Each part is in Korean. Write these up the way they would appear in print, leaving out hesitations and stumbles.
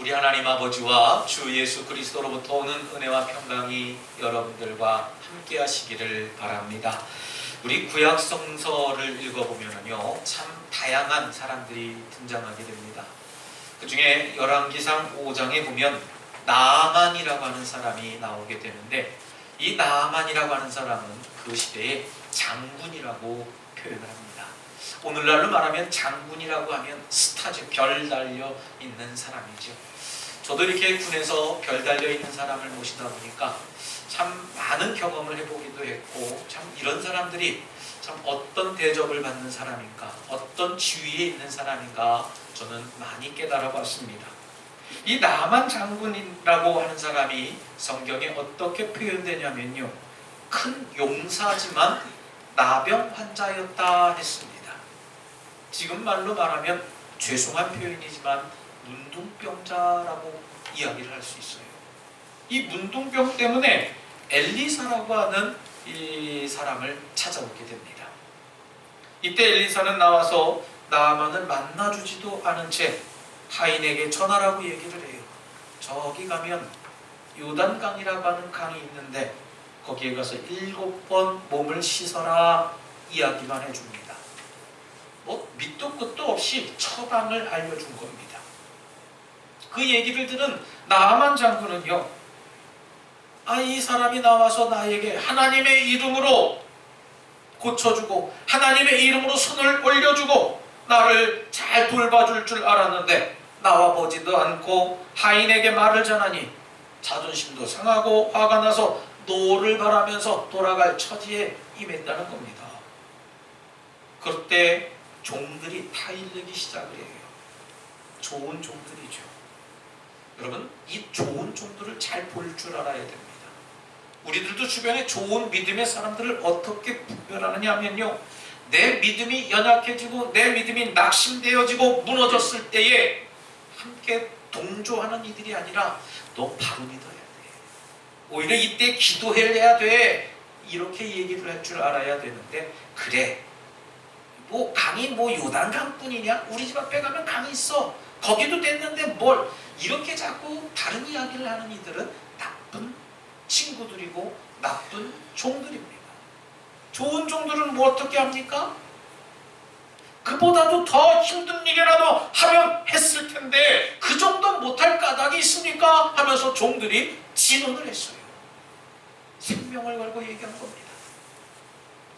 우리 하나님 아버지와 주 예수 그리스도로부터 오는 은혜와 평강이 여러분들과 함께 하시기를 바랍니다. 우리 구약 성서를 읽어보면요, 참 다양한 사람들이 등장하게 됩니다. 그 중에 열왕기상 5장에 보면 나아만이라고 하는 사람이 나오게 되는데, 이 나아만이라고 하는 사람은 그 시대의 장군이라고 표현을 합니다. 오늘날로 말하면 장군이라고 하면 스타죠. 별 달려 있는 사람이죠. 저도 이렇게 군에서 별 달려 있는 사람을 모시다 보니까 참 많은 경험을 해보기도 했고, 참 이런 사람들이 참 어떤 대접을 받는 사람인가, 어떤 지위에 있는 사람인가 저는 많이 깨달아 봤습니다. 이 나만 장군이라고 하는 사람이 성경에 어떻게 표현되냐면요, 큰 용사지만 나병 환자였다 했습니다. 지금 말로 말하면 죄송한 표현이지만 문둥병자라고 이야기를 할 수 있어요. 이 문둥병 때문에 엘리사라고 하는 이 사람을 찾아오게 됩니다. 이때 엘리사는 나와서 나아만을 만나주지도 않은 채 하인에게 전하라고 얘기를 해요. 저기 가면 요단강이라고 하는 강이 있는데 거기에 가서 7번 몸을 씻어라 이야기만 해줍니다. 밑도 끝도 없이 처방을 알려준 겁니다. 그 얘기를 들은 나아만 장군은요, 이 사람이 나와서 나에게 하나님의 이름으로 고쳐주고 하나님의 이름으로 손을 올려주고 나를 잘 돌봐줄 줄 알았는데 나와 보지도 않고 하인에게 말을 전하니 자존심도 상하고 화가 나서 노를 바라면서 돌아갈 처지에 임했다는 겁니다. 그때 종들이 타일르기 시작을 해요. 좋은 종들이죠. 여러분, 이 좋은 종들을 잘 볼 줄 알아야 됩니다. 우리들도 주변에 좋은 믿음의 사람들을 어떻게 분별하느냐 하면요, 내 믿음이 연약해지고 내 믿음이 낙심되어지고 무너졌을 때에 함께 동조하는 이들이 아니라 너 바로 믿어야 돼, 오히려 이때 기도해야 돼, 이렇게 얘기를 할 줄 알아야 되는데, 그래 강이 요단강뿐이냐, 우리 집 앞에 가면 강이 있어, 거기도 됐는데 뭘, 이렇게 자꾸 다른 이야기를 하는 이들은 나쁜 친구들이고 나쁜 종들입니다. 좋은 종들은 어떻게 합니까? 그보다도 더 힘든 일이라도 하면 했을 텐데 그 정도 못할 까닭이 있으니까 하면서 종들이 진언을 했어요. 생명을 걸고 얘기한 겁니다.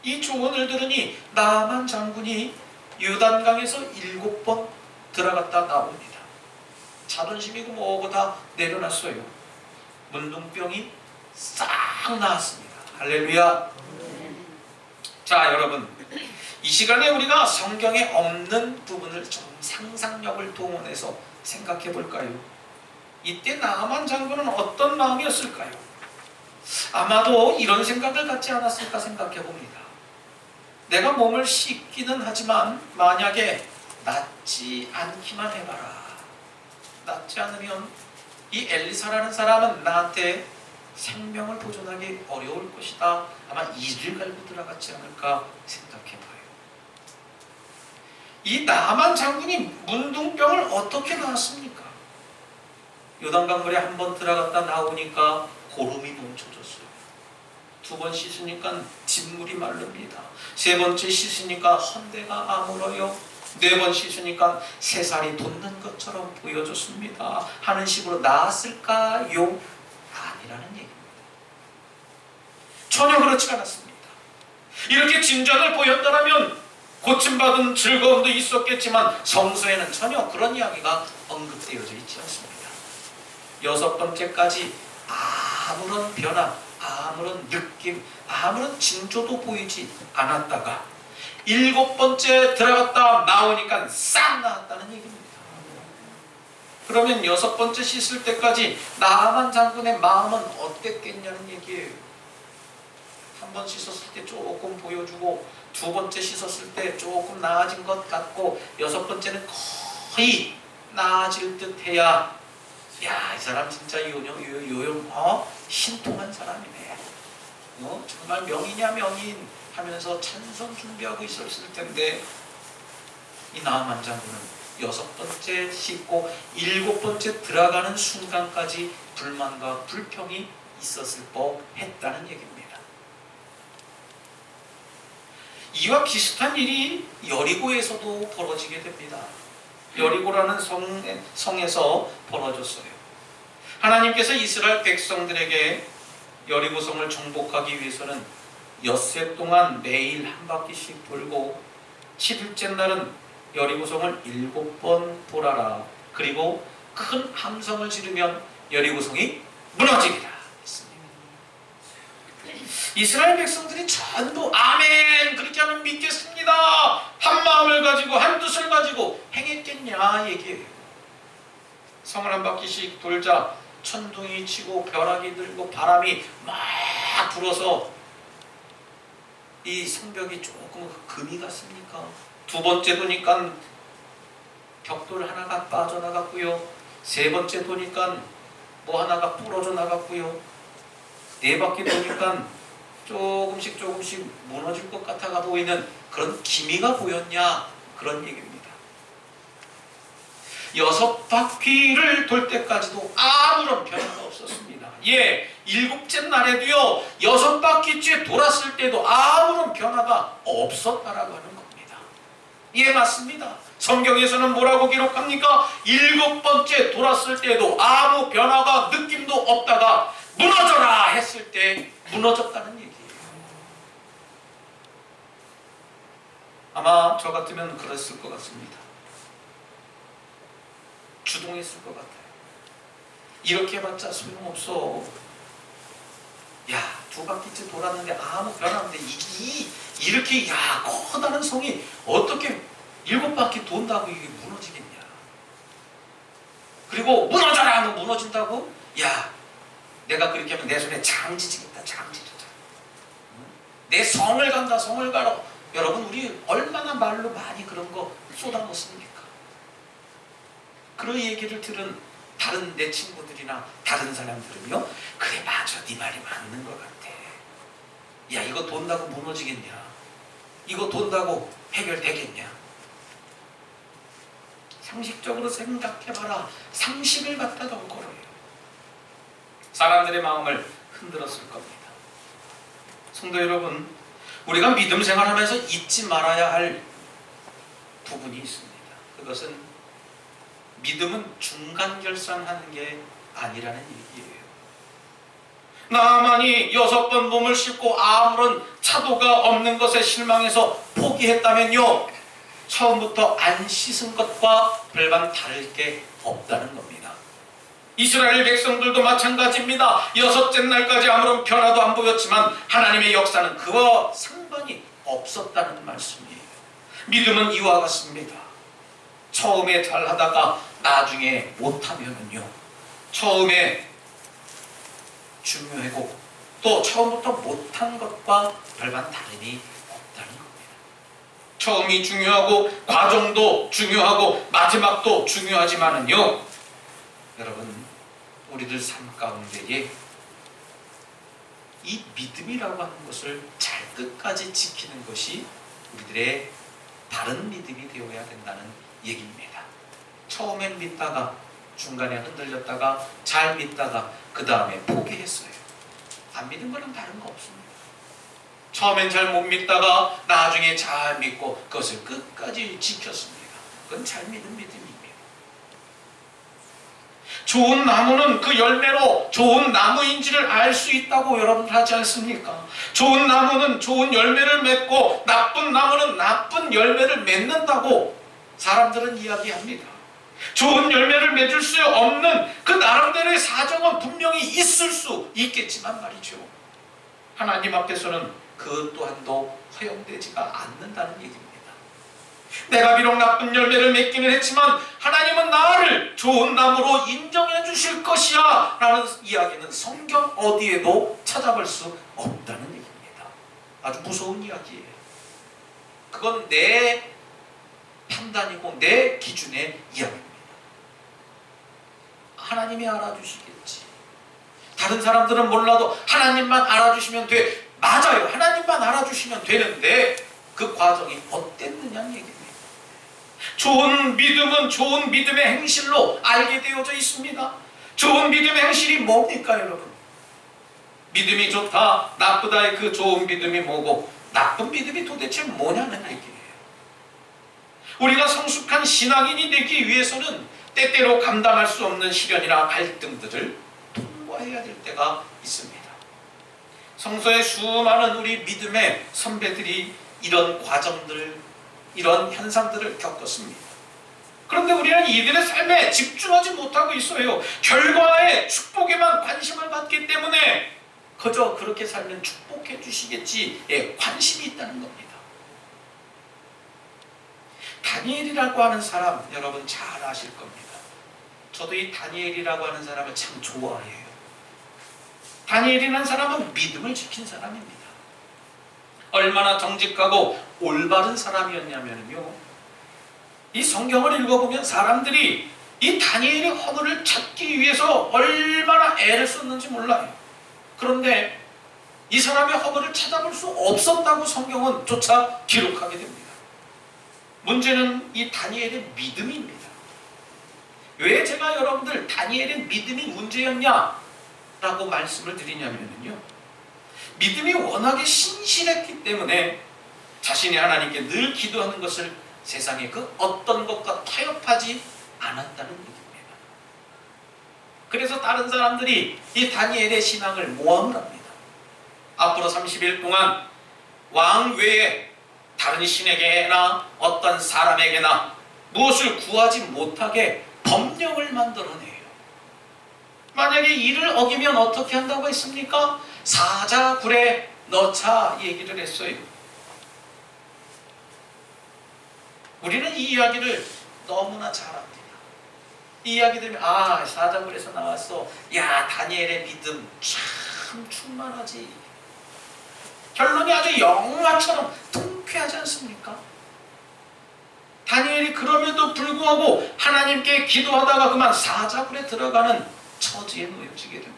이 조언을 들으니 나아만 장군이 요단강에서 7번 들어갔다 나옵니다. 자존심이고 뭐고 다 내려놨어요. 문둥병이 싹 나았습니다. 할렐루야. 자, 여러분, 이 시간에 우리가 성경에 없는 부분을 좀 상상력을 동원해서 생각해 볼까요? 이때 나아만 장군은 어떤 마음이었을까요? 아마도 이런 생각을 갖지 않았을까 생각해 봅니다. 내가 몸을 씻기는 하지만 만약에 낫지 않기만 해봐라, 낫지 않으면 이 엘리사라는 사람은 나한테 생명을 보존하기 어려울 것이다, 아마 이를 갈고 들어갔지 않을까 생각해봐요. 이 나아만 장군이 문둥병을 어떻게 나았습니까? 요단강물에 한 번 들어갔다 나오니까 고름이 멈춰졌어요. 2번 씻으니까 진물이 마릅니다. 3번째 씻으니까 헌대가 아물어요. 4번 씻으니까 새살이 돋는 것처럼 보여졌습니다 하는 식으로 나았을까요? 아니라는 얘기입니다. 전혀 그렇지 않았습니다. 이렇게 진전을 보였더라면 고침받은 즐거움도 있었겠지만 성서에는 전혀 그런 이야기가 언급되어져 있지 않습니다. 6번째까지 아무런 변화, 아무런 느낌, 아무런 징조도 보이지 않았다가 7번째 들어갔다 나오니까 싹 나았다는 얘기입니다. 그러면 6번째 씻을 때까지 나아만 장군의 마음은 어땠겠냐는 얘기예요. 1번 씻었을 때 조금 보여주고 2번째 씻었을 때 조금 나아진 것 같고 6번째는 거의 나아질 듯 해야, 야, 이 사람 진짜 신통한 사람이네, 정말 명이냐 명인 하면서 찬송 준비하고 있었을 텐데 이 나아만 장군은 여섯 번째 씻고 일곱 번째 들어가는 순간까지 불만과 불평이 있었을 법했다는 얘기입니다. 이와 비슷한 일이 여리고에서도 벌어지게 됩니다. 여리고라는 성에서 벌어졌어요. 하나님께서 이스라엘 백성들에게 여리고성을 정복하기 위해서는 엿새 동안 매일 한 바퀴씩 돌고 7일째 날은 여리고성을 7번 돌아라. 그리고 큰 함성을 지르면 여리고성이 무너지리라 했습니다. 이스라엘 백성들이 전부 아멘 그렇게 하면 믿겠습니다 한 마음을 가지고 한 뜻을 가지고 행했겠냐 얘기예요. 성을 한 바퀴씩 돌자 천둥이 치고 벼락이 들고 바람이 막 불어서 이 성벽이 조금 금이 갔습니까? 두 번째 도니까 벽돌 하나가 빠져나갔고요. 세 번째 도니까 뭐 하나가 부러져 나갔고요. 네 바퀴 도니까 조금씩 무너질 것 같아가 보이는 그런 기미가 보였냐 그런 얘기입니다. 여섯 바퀴를 돌 때까지도 아무런 변화가 없었습니다. 일곱째 날에도요, 여섯 바퀴째 돌았을 때도 아무런 변화가 없었다라고 하는 겁니다. 맞습니다. 성경에서는 뭐라고 기록합니까? 일곱 번째 돌았을 때도 아무 변화가 느낌도 없다가 무너져라 했을 때 무너졌다는 얘기예요. 아마 저 같으면 그랬을 것 같습니다. 주동했을 것 같아요. 이렇게 해봤자 소용없어. 두 바퀴째 돌았는데 아무 변화 없는데 이렇게 커다란 성이 어떻게 7바퀴 돈다고 이게 무너지겠냐. 그리고 무너져라 하면 무너진다고? 내가 그렇게 하면 내 손에 장지지겠다. 장지지다. 내 성을 간다. 성을 가라. 여러분 우리 얼마나 말로 많이 그런 거 쏟아놓습니까? 그런 얘기를 들은 다른 내 친구들이나 다른 사람들은요, 그래 맞아 네 말이 맞는 것 같아. 이거 돈다고 무너지겠냐? 이거 돈다고 해결되겠냐? 상식적으로 생각해봐라. 상식을 갖다가 걸어요. 사람들의 마음을 흔들었을 겁니다. 성도 여러분, 우리가 믿음 생활하면서 잊지 말아야 할 부분이 있습니다. 그것은 믿음은 중간 결산하는 게 아니라는 얘기예요. 나만이 6번 몸을 씻고 아무런 차도가 없는 것에 실망해서 포기했다면요, 처음부터 안 씻은 것과 별반 다를 게 없다는 겁니다. 이스라엘 백성들도 마찬가지입니다. 6째 날까지 아무런 변화도 안 보였지만 하나님의 역사는 그와 상관이 없었다는 말씀이에요. 믿음은 이와 같습니다. 처음에 잘하다가 나중에 못하면은요, 처음에 중요하고 또 처음부터 못한 것과 별반 다름이 없다는 겁니다. 처음이 중요하고 과정도 중요하고 마지막도 중요하지만은요, 여러분 우리들 삶 가운데에 이 믿음이라고 하는 것을 잘 끝까지 지키는 것이 우리들의 바른 믿음이 되어야 된다는 얘기입니다. 처음엔 믿다가 중간에 흔들렸다가 잘 믿다가 그 다음에 포기했어요. 안 믿은 거랑 다른 거 없습니다. 처음엔 잘 못 믿다가 나중에 잘 믿고 그것을 끝까지 지켰습니다. 그건 잘 믿은 믿음입니다. 좋은 나무는 그 열매로 좋은 나무인지를 알 수 있다고 여러분 하지 않습니까? 좋은 나무는 좋은 열매를 맺고 나쁜 나무는 나쁜 열매를 맺는다고 사람들은 이야기합니다. 좋은 열매를 맺을 수 없는 그 나름대로의 사정은 분명히 있을 수 있겠지만 말이죠, 하나님 앞에서는 그 또한도 허용되지가 않는다는 얘기입니다. 내가 비록 나쁜 열매를 맺기는 했지만 하나님은 나를 좋은 나무로 인정해 주실 것이야 라는 이야기는 성경 어디에도 찾아볼 수 없다는 얘기입니다. 아주 무서운 이야기예요. 그건 내 판단이고 내 기준의 이야기입니다. 하나님이 알아주시겠지. 다른 사람들은 몰라도 하나님만 알아주시면 돼. 맞아요. 하나님만 알아주시면 되는데 그 과정이 어땠느냐는 얘기입니다. 좋은 믿음은 좋은 믿음의 행실로 알게 되어져 있습니다. 좋은 믿음의 행실이 뭡니까, 여러분? 믿음이 좋다, 나쁘다의 그 좋은 믿음이 뭐고 나쁜 믿음이 도대체 뭐냐는 얘기예요. 우리가 성숙한 신앙인이 되기 위해서는 때때로 감당할 수 없는 시련이나 갈등들을 통과해야 될 때가 있습니다. 성서의 수많은 우리 믿음의 선배들이 이런 과정들, 이런 현상들을 겪었습니다. 그런데 우리는 이들의 삶에 집중하지 못하고 있어요. 결과에 축복에만 관심을 갖기 때문에 그저 그렇게 살면 축복해 주시겠지에 관심이 있다는 겁니다. 다니엘이라고 하는 사람 여러분 잘 아실 겁니다. 저도 이 다니엘이라고 하는 사람을 참 좋아해요. 다니엘이라는 사람은 믿음을 지킨 사람입니다. 얼마나 정직하고 올바른 사람이었냐면요, 이 성경을 읽어보면 사람들이 이 다니엘의 허물을 찾기 위해서 얼마나 애를 썼는지 몰라요. 그런데 이 사람의 허물을 찾아볼 수 없었다고 성경은 조차 기록하게 됩니다. 문제는 이 다니엘의 믿음입니다. 왜 제가 여러분들 다니엘의 믿음이 문제였냐라고 말씀을 드리냐면요, 믿음이 워낙에 신실했기 때문에 자신이 하나님께 늘 기도하는 것을 세상의 그 어떤 것과 타협하지 않았다는 얘기입니다. 그래서 다른 사람들이 이 다니엘의 신앙을 모함을 합니다. 앞으로 30일 동안 왕 외에 다른 신에게나 어떤 사람에게나 무엇을 구하지 못하게 법령을 만들어내요. 만약에 이를 어기면 어떻게 한다고 했습니까? 사자굴에 넣자 얘기를 했어요. 우리는 이 이야기를 너무나 잘 압니다. 이 이야기 들으면 사자굴에서 나왔어. 야, 다니엘의 믿음 참 충만하지. 결론이 아주 영화처럼 통쾌하지 않습니까? 다니엘이 그럼에도 불구하고 하나님께 기도하다가 그만 사자굴에 들어가는 처지에 놓여지게 됩니다.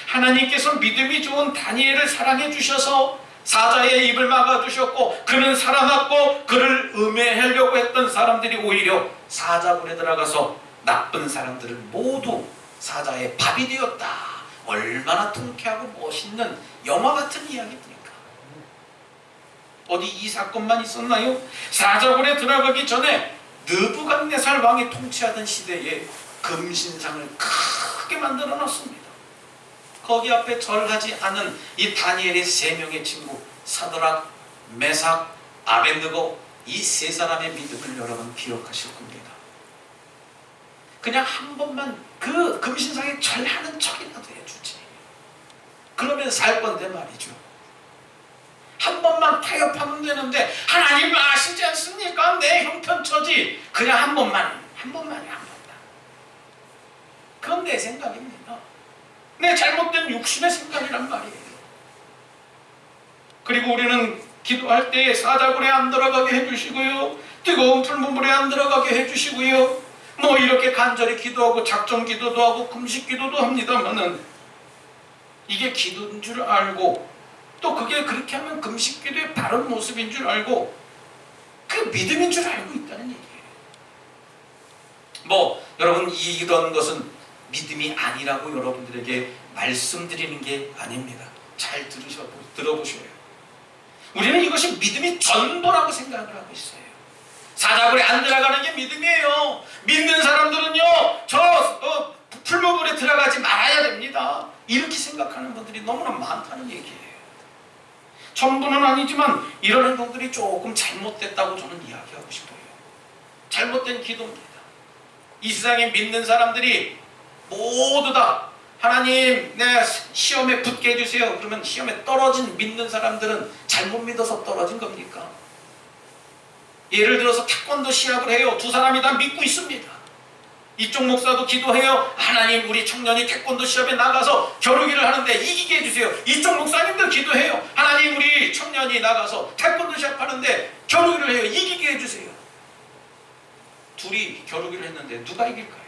하나님께서 믿음이 좋은 다니엘을 사랑해 주셔서 사자의 입을 막아주셨고, 그는 살아났고, 그를 음해하려고 했던 사람들이 오히려 사자굴에 들어가서 나쁜 사람들을 모두 사자의 밥이 되었다. 얼마나 통쾌하고 멋있는 영화 같은 이야기입니까? 어디 이 사건만 있었나요? 사자굴에 들어가기 전에 느부갓네살 왕이 통치하던 시대에 금신상을 크게 만들어 놨습니다. 거기 앞에 절하지 않은 이 다니엘의 세 명의 친구 사드락, 메삭, 아벤느고, 이 세 사람의 믿음을 여러분 기억하실 겁니다. 그냥 한 번만 그 금신상에 절하는 척이라도 해주지. 그러면 살 건데 말이죠. 한 번만 타협하면 되는데 하나님 아시지 않습니까? 내 형편처지. 그냥 한 번만이 한 번만. 그건 내 생각입니다. 내 잘못된 육신의 생각이란 말이에요. 그리고 우리는 기도할 때 사자굴에 안 들어가게 해주시고요, 뜨거운 풀무불에 안 들어가게 해주시고요, 뭐 이렇게 간절히 기도하고 작정 기도도 하고 금식 기도도 합니다만은 이게 기도인 줄 알고, 또 그게 그렇게 하면 금식 기도의 바른 모습인 줄 알고 그 믿음인 줄 알고 있다는 얘기예요. 뭐 여러분, 이런 것은 믿음이 아니라고 여러분들에게 말씀드리는 게 아닙니다. 잘 들어보셔요. 우리는 이것이 믿음이 전부라고 생각을 하고 있어요. 사자굴에 안 들어가는 게 믿음이에요. 믿는 사람들은요, 풀무불에 들어가지 말아야 됩니다. 이렇게 생각하는 분들이 너무나 많다는 얘기예요. 전부는 아니지만 이런 행동들이 조금 잘못됐다고 저는 이야기하고 싶어요. 잘못된 기도입니다. 이 세상에 믿는 사람들이 모두 다 하나님 내 시험에 붙게 해주세요. 그러면 시험에 떨어진 믿는 사람들은 잘못 믿어서 떨어진 겁니까? 예를 들어서 태권도 시합을 해요. 두 사람이 다 믿고 있습니다. 이쪽 목사도 기도해요. 하나님 우리 청년이 태권도 시합에 나가서 겨루기를 하는데 이기게 해주세요. 이쪽 목사님도 기도해요. 하나님 우리 청년이 나가서 태권도 시합 하는데 겨루기를 해요. 이기게 해주세요. 둘이 겨루기를 했는데 누가 이길까요?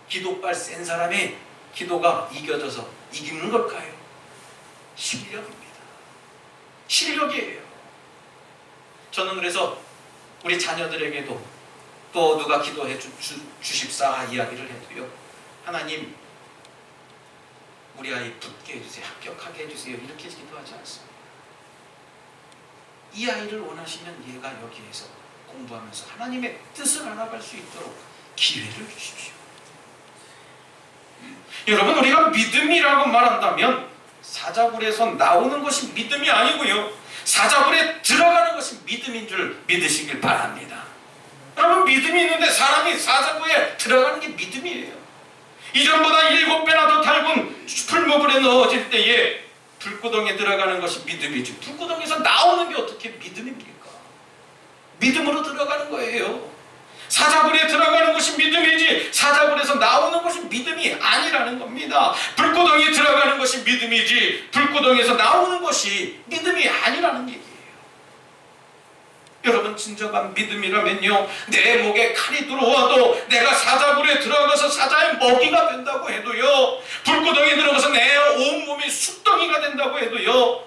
기도빨 센 사람이 기도가 이겨져서 이기는 걸까요? 실력입니다. 실력이에요. 저는 그래서 우리 자녀들에게도 또 누가 기도해 주십사 이야기를 해도요, 하나님 우리 아이 붙게 해주세요, 합격하게 해주세요, 이렇게 기도하지 않습니다. 이 아이를 원하시면 얘가 여기에서 공부하면서 하나님의 뜻을 알아갈 수 있도록 기회를 주십시오. 여러분, 우리가 믿음이라고 말한다면 사자굴에서 나오는 것이 믿음이 아니고요, 사자굴에 들어가는 것이 믿음인 줄 믿으시길 바랍니다. 여러분, 믿음이 있는데 사람이 사자굴에 들어가는 게 믿음이에요. 이전보다 7배나 더 달군 풀무불에 넣어질 때에 불구덩이에 들어가는 것이 믿음이지, 불구덩이에서 나오는 게 어떻게 믿음입니까? 믿음으로 들어가는 거예요. 사자굴에 들어가는 것이 믿음이지 사자굴에서 나오는 것이 믿음이 아니라는 겁니다. 불구덩이에 들어가는 것이 믿음이지 불구덩이에서 나오는 것이 믿음이 아니라는 얘기예요. 여러분, 진정한 믿음이라면요, 내 목에 칼이 들어와도 내가 사자굴에 들어가서 사자의 먹이가 된다고 해도요, 불구덩이에 들어가서 내 온몸이 숫덩이가 된다고 해도요,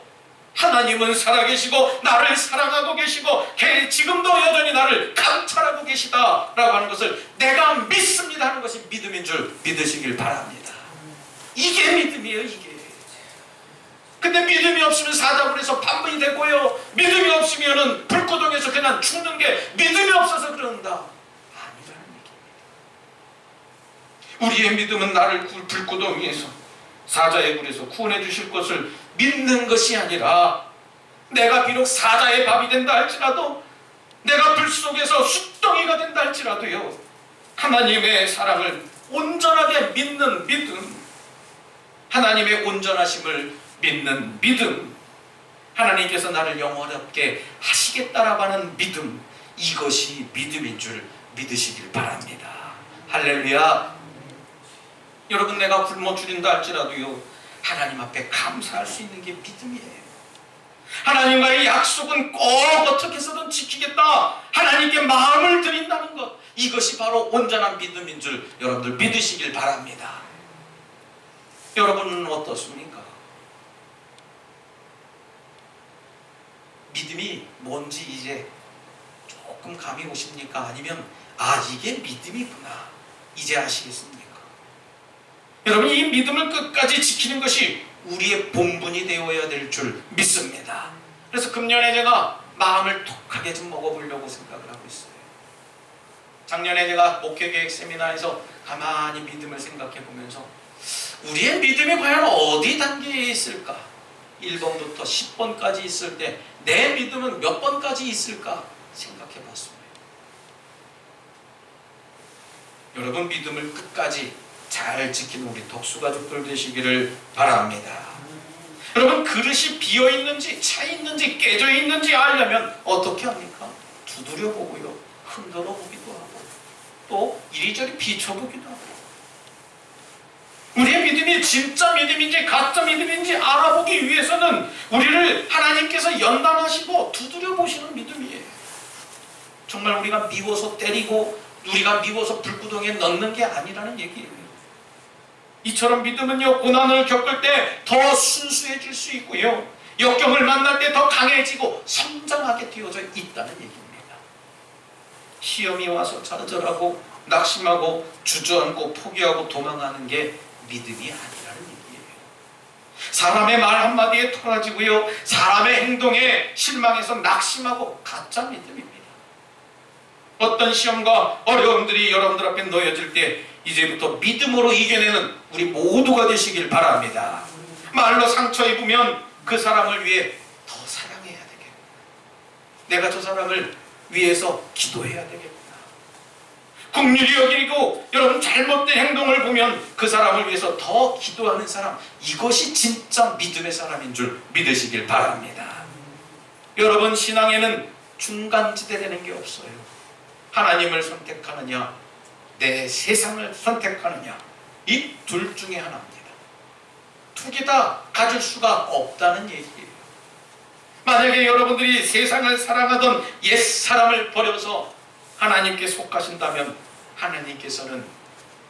하나님은 살아계시고 나를 사랑하고 계시고 지금도 여전히 나를 감찰하고 계시다라고 하는 것을 내가 믿습니다 하는 것이 믿음인 줄 믿으시길 바랍니다. 이게 믿음이에요, 이게. 근데 믿음이 없으면 사자굴에서 반분이 되고요, 믿음이 없으면 불구덩이에서 그냥 죽는 게 믿음이 없어서 그런다, 아니라는 얘기입니다. 우리의 믿음은 나를 불구덩이에서 사자의 굴에서 구원해 주실 것을 믿는 것이 아니라, 내가 비록 사자의 밥이 된다 할지라도, 내가 불 속에서 숫덩이가 된다 할지라도요, 하나님의 사랑을 온전하게 믿는 믿음, 하나님의 온전하심을 믿는 믿음, 하나님께서 나를 영원롭게 하시겠다라고 하는 믿음, 이것이 믿음인 줄 믿으시길 바랍니다. 할렐루야. 여러분, 내가 굶어 죽인다 할지라도요, 하나님 앞에 감사할 수 있는 게 믿음이에요. 하나님과의 약속은 꼭 어떻게 해서든 지키겠다, 하나님께 마음을 드린다는 것, 이것이 바로 온전한 믿음인 줄 여러분들 믿으시길 바랍니다. 여러분은 어떻습니까? 믿음이 뭔지 이제 조금 감이 오십니까? 아니면 이게 믿음이구나, 이제 아시겠습니까? 여러분, 이 믿음을 끝까지 지키는 것이 우리의 본분이 되어야 될 줄 믿습니다. 그래서 금년에 제가 마음을 독하게 좀 먹어보려고 생각을 하고 있어요. 작년에 제가 목회계획 세미나에서 가만히 믿음을 생각해 보면서 우리의 믿음이 과연 어디 단계에 있을까? 1번부터 10번까지 있을 때 내 믿음은 몇 번까지 있을까 생각해 봤습니다. 여러분, 믿음을 끝까지 잘 지키는 우리 덕수가족들 되시기를 바랍니다. 여러분, 그릇이 비어있는지 차있는지 깨져있는지 알려면 어떻게 합니까? 두드려 보고요, 흔들어 보기도 하고, 또 이리저리 비춰보기도 하고, 우리의 믿음이 진짜 믿음인지 가짜 믿음인지 알아보기 위해서는 우리를 하나님께서 연단하시고 두드려 보시는 믿음이에요. 정말 우리가 미워서 때리고 우리가 미워서 불구덩이에 넣는 게 아니라는 얘기예요. 이처럼 믿음은요, 고난을 겪을 때 더 순수해질 수 있고요, 역경을 만날 때 더 강해지고 성장하게 되어져 있다는 얘기입니다. 시험이 와서 좌절하고 낙심하고 주저앉고 포기하고 도망가는 게 믿음이 아니라는 얘기예요. 사람의 말 한마디에 토라지고요, 사람의 행동에 실망해서 낙심하고 가짜 믿음입니다. 어떤 시험과 어려움들이 여러분들 앞에 놓여질 때 이제부터 믿음으로 이겨내는 우리 모두가 되시길 바랍니다. 말로 상처 입으면 그 사람을 위해 더 사랑해야 되겠구나, 내가 저 사람을 위해서 기도해야 되겠구나, 긍휼히 여기고 여러분 잘못된 행동을 보면 그 사람을 위해서 더 기도하는 사람, 이것이 진짜 믿음의 사람인 줄 믿으시길 바랍니다. 여러분, 신앙에는 중간지대 되는 게 없어요. 하나님을 선택하느냐, 내 세상을 선택하느냐, 이 둘 중에 하나입니다. 두 개 다 가질 수가 없다는 얘기예요. 만약에 여러분들이 세상을 사랑하던 옛사람을 버려서 하나님께 속하신다면 하나님께서는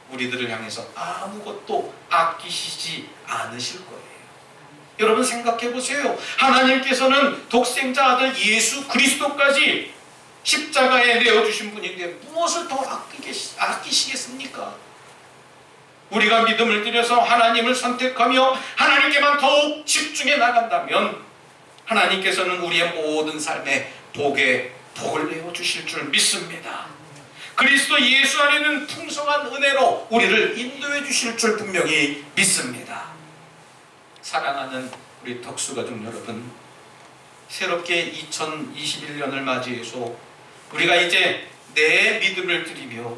우리들을 향해서 아무것도 아끼시지 않으실 거예요. 여러분, 생각해 보세요. 하나님께서는 독생자 아들 예수 그리스도까지 십자가에 내어주신 분인데 무엇을 더 아끼시겠습니까? 우리가 믿음을 들여서 하나님을 선택하며 하나님께만 더욱 집중해 나간다면 하나님께서는 우리의 모든 삶에 복을 내어주실 줄 믿습니다. 그리스도 예수 안에는 풍성한 은혜로 우리를 인도해 주실 줄 분명히 믿습니다. 사랑하는 우리 덕수가족 여러분, 새롭게 2021년을 맞이해서 우리가 이제 내 믿음을 드리며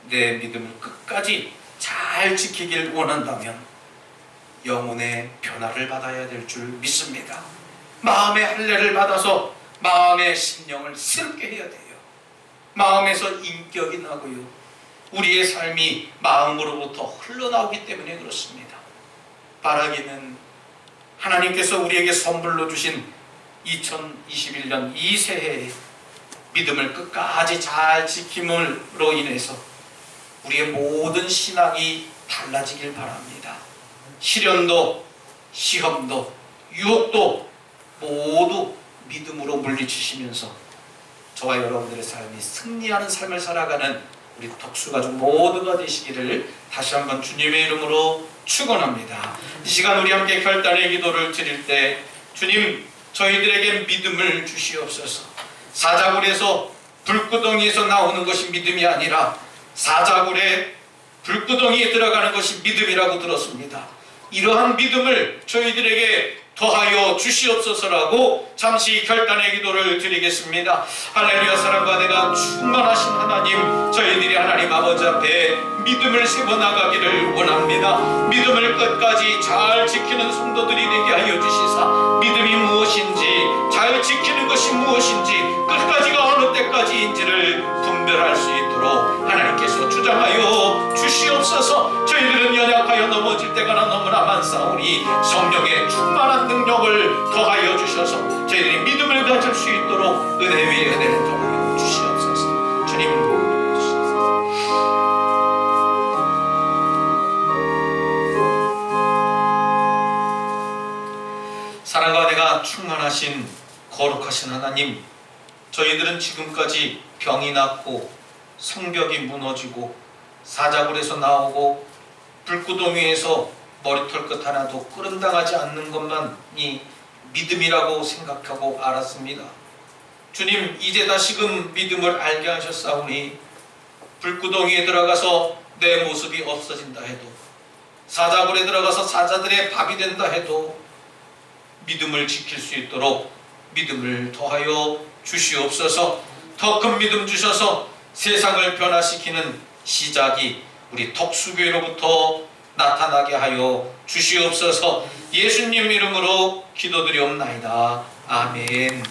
내 믿음을 끝까지 잘 지키길 원한다면 영혼의 변화를 받아야 될 줄 믿습니다. 마음의 할례를 받아서 마음의 심령을 새롭게 해야 돼요. 마음에서 인격이 나고요, 우리의 삶이 마음으로부터 흘러나오기 때문에 그렇습니다. 바라기는 하나님께서 우리에게 선물로 주신 2021년 이 새해에 믿음을 끝까지 잘 지킴으로 인해서 우리의 모든 신앙이 달라지길 바랍니다. 시련도 시험도 유혹도 모두 믿음으로 물리치시면서 저와 여러분들의 삶이 승리하는 삶을 살아가는 우리 덕수가족 모두가 되시기를 다시 한번 주님의 이름으로 축원합니다. 이 시간 우리 함께 결단의 기도를 드릴 때, 주님, 저희들에게 믿음을 주시옵소서. 사자굴에서 불구덩이에서 나오는 것이 믿음이 아니라 사자굴에 불구덩이에 들어가는 것이 믿음이라고 들었습니다. 이러한 믿음을 저희들에게 더하여 주시옵소서라고 잠시 결단의 기도를 드리겠습니다. 할렐루야. 사랑과 내가 충만하신 하나님, 저희들이 하나님 아버지 앞에 믿음을 세워나가기를 원합니다. 믿음을 끝까지 잘 지키는 성도들이 되게 하여 주시사, 믿음이 무엇인지, 잘 지키는 것이 무엇인지, 끝까지가 어느 때까지인지를 분별할 수 있도록 하나님께서 주장하여 주시옵소서. 저희들은 연약하여 넘어질 때가 너무나 많사오니 성령의 충만한 능력을 더하여 주셔서 저희들이 믿음을 가질 수 있도록 은혜 위에 은혜를 더하여 주시옵소서. 주님, 사랑과 은혜가 충만하신 거룩하신 하나님, 저희들은 지금까지 병이 났고 성벽이 무너지고 사자굴에서 나오고 불구덩이에서 머리털 끝 하나도 끄름당하지 않는 것만이 믿음이라고 생각하고 알았습니다. 주님, 이제 다시금 믿음을 알게 하셨사오니 불구덩이에 들어가서 내 모습이 없어진다 해도, 사자굴에 들어가서 사자들의 밥이 된다 해도 믿음을 지킬 수 있도록 믿음을 더하여 주시옵소서. 더 큰 믿음 주셔서 세상을 변화시키는 시작이 우리 덕수교회로부터 나타나게 하여 주시옵소서. 예수님 이름으로 기도드리옵나이다. 아멘.